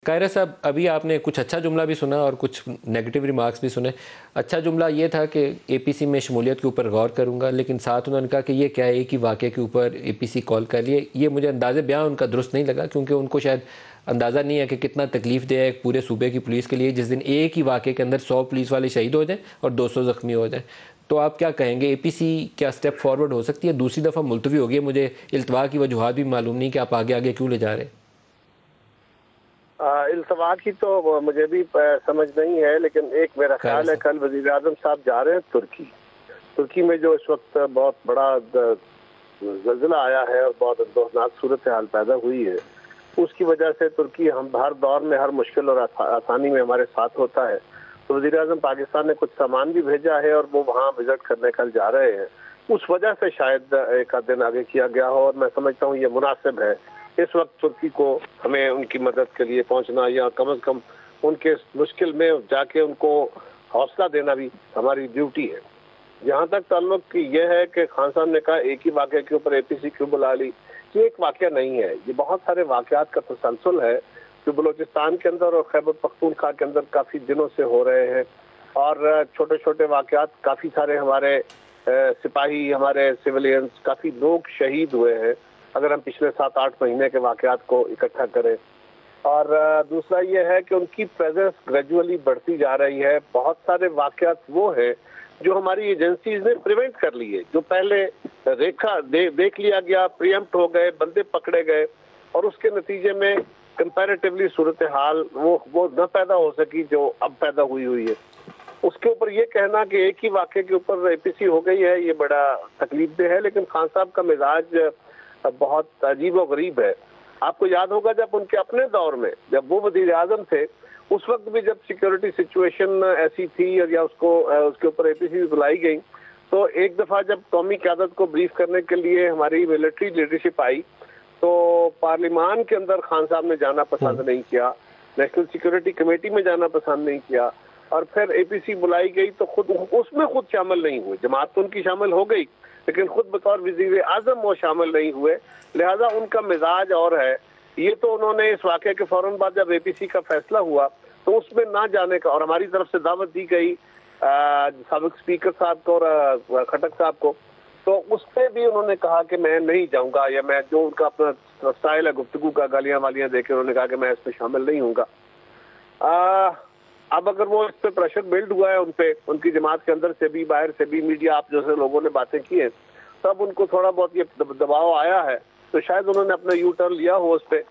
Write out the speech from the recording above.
कायरा साहब, अभी आपने कुछ अच्छा जुमला भी सुना और कुछ नेगेटिव रिमार्क्स भी सुने। अच्छा जुमला ये था कि एपीसी में शमूलियत के ऊपर गौर करूंगा, लेकिन साथ उन्होंने कहा कि ये क्या है कि वाक़े के ऊपर एपीसी कॉल कर लिए। ये मुझे अंदाज़े बयां उनका दुरुस्त नहीं लगा, क्योंकि उनको शायद अंदाज़ा नहीं है कि कितना तकलीफ दे है एक पूरे सूबे की पुलिस के लिए, जिस दिन एक ही वाक़े के अंदर 100 पुलिस वाले शहीद हो जाएँ और 200 ज़ख्मी हो जाएँ। तो आप क्या कहेंगे, एपीसी क्या स्टेप फॉरवर्ड हो सकती है? दूसरी दफ़ा मुलतवी हो गई, मुझे इल्तवा की वजूहात भी मालूम नहीं कि आप आगे आगे क्यों ले जा रहे हैं। इल्तवा की तो मुझे भी समझ नहीं है, लेकिन एक मेरा कायरा ख्याल है साहब। कल वज़ीर आज़म साहब जा रहे हैं तुर्की। तुर्की में जो इस वक्त बहुत बड़ा ज़ल्ज़ला आया है और बहुत अफसोसनाक सूरत हाल पैदा हुई है, उसकी वजह से तुर्की हम हर दौर में हर मुश्किल और आसानी में हमारे साथ होता है। तो वज़ीर आज़म पाकिस्तान ने कुछ सामान भी भेजा है और वो वहाँ विजिट करने कल जा रहे हैं। उस वजह से शायद एक आध दिन आगे किया गया हो, और मैं समझता हूँ ये मुनासिब है इस वक्त तुर्की को हमें उनकी मदद के लिए पहुंचना, या कम से कम उनके मुश्किल में जाके उनको हौसला देना भी हमारी ड्यूटी है। जहाँ तक ताल्लुक ये है कि खान साहब ने कहा एक ही वाक़े के ऊपर एपीसी क्यों बुला ली, ये एक वाक़या नहीं है, ये बहुत सारे वाक़यात का तसलसल है जो बलूचिस्तान के अंदर और खैबर पख्तूनख्वा के अंदर काफ़ी दिनों से हो रहे हैं। और छोटे छोटे वाक़यात, काफ़ी सारे हमारे सिपाही, हमारे सिविलियंस, काफ़ी लोग शहीद हुए हैं अगर हम पिछले 7-8 महीने के वाक़यात को इकट्ठा करें। और दूसरा ये है कि उनकी प्रेजेंस ग्रेजुअली बढ़ती जा रही है। बहुत सारे वाक़यात वो हैं जो हमारी एजेंसीज ने प्रिवेंट कर लिए, जो पहले देख लिया गया, प्रीएम्प्ट हो गए, बंदे पकड़े गए, और उसके नतीजे में कंपैरेटिवली सूरत हाल वो न पैदा हो सकी जो अब पैदा हुई है। उसके ऊपर ये कहना कि एक ही वाक़े के ऊपर एपीसी हो गई है, ये बड़ा तकलीफदेह है। लेकिन खान साहब का मिजाज बहुत अजीब और गरीब है। आपको याद होगा जब उनके अपने दौर में, जब वो वज़ीर आज़म थे, उस वक्त भी जब सिक्योरिटी सिचुएशन ऐसी थी और या उसके ऊपर एपीसी बुलाई गई, तो एक दफ़ा जब कौमी क़यादत को ब्रीफ करने के लिए हमारी मिलिट्री लीडरशिप आई, तो पार्लिमान के अंदर खान साहब ने जाना पसंद नहीं किया, नेशनल सिक्योरिटी कमेटी में जाना पसंद नहीं किया, और फिर एपीसी बुलाई गई तो उसमें खुद शामिल नहीं हुए। जमात तो उनकी शामिल हो गई, लेकिन खुद बतौर वज़ीर आज़म वो शामिल नहीं हुए। लिहाजा उनका मिजाज और है। ये तो उन्होंने इस वाक़े के फौरन बाद जब एपीसी का फैसला हुआ तो उसमें ना जाने का, और हमारी तरफ से दावत दी गई साबिक़ स्पीकर साहब को और खट्टक साहब को, तो उस पर भी उन्होंने कहा कि मैं नहीं जाऊँगा, या मैं जो उनका अपना स्टाइल है गुफ्तगू का, गालियाँ वालियाँ देके उन्होंने कहा कि मैं इसमें शामिल नहीं होऊंगा। अब अगर वो इस पे प्रेशर बिल्ड हुआ है, उनपे, उनकी जमात के अंदर से भी बाहर से भी, मीडिया आप जैसे लोगों ने बातें की हैं, तब उनको थोड़ा बहुत ये दबाव आया है, तो शायद उन्होंने अपना यू टर्न लिया हो उस पे।